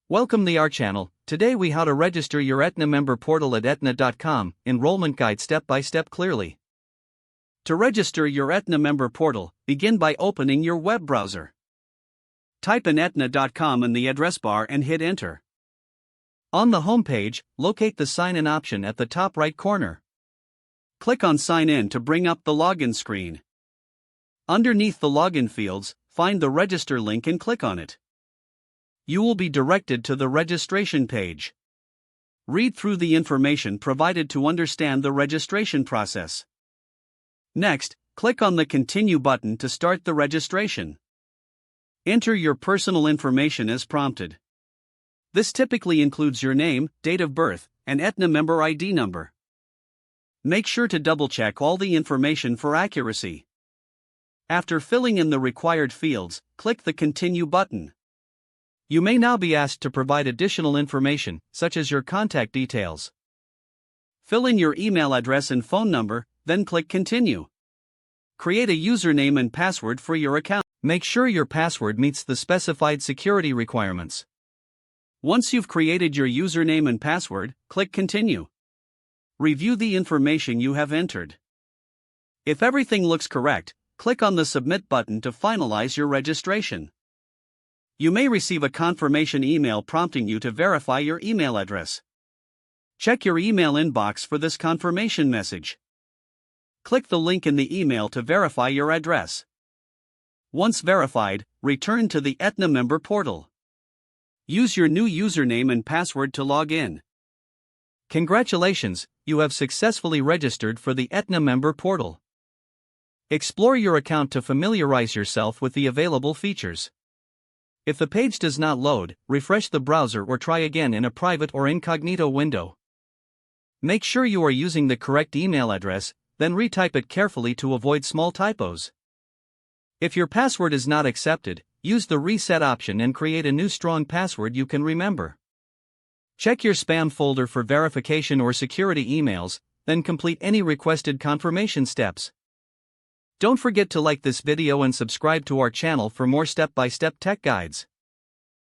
Welcome to our channel. Today we how to register your Aetna member portal at Aetna.com, enrollment guide step by step clearly. To register your Aetna member portal, begin by opening your web browser. Type in Aetna.com in the address bar and hit enter. On the home page, locate the sign in option at the top right corner. Click on sign in to bring up the login screen. Underneath the login fields, find the register link and click on it. You will be directed to the registration page. Read through the information provided to understand the registration process. Next, click on the Continue button to start the registration. Enter your personal information as prompted. This typically includes your name, date of birth, and Aetna member ID number. Make sure to double-check all the information for accuracy. After filling in the required fields, click the Continue button. You may now be asked to provide additional information, such as your contact details. Fill in your email address and phone number, then click Continue. Create a username and password for your account. Make sure your password meets the specified security requirements. Once you've created your username and password, click Continue. Review the information you have entered. If everything looks correct, click on the Submit button to finalize your registration. You may receive a confirmation email prompting you to verify your email address. Check your email inbox for this confirmation message. Click the link in the email to verify your address. Once verified, return to the Aetna member portal. Use your new username and password to log in. Congratulations, you have successfully registered for the Aetna member portal. Explore your account to familiarize yourself with the available features. If the page does not load, refresh the browser or try again in a private or incognito window. Make sure you are using the correct email address, then retype it carefully to avoid small typos. If your password is not accepted, use the reset option and create a new strong password you can remember. Check your spam folder for verification or security emails, then complete any requested confirmation steps. Don't forget to like this video and subscribe to our channel for more step-by-step tech guides.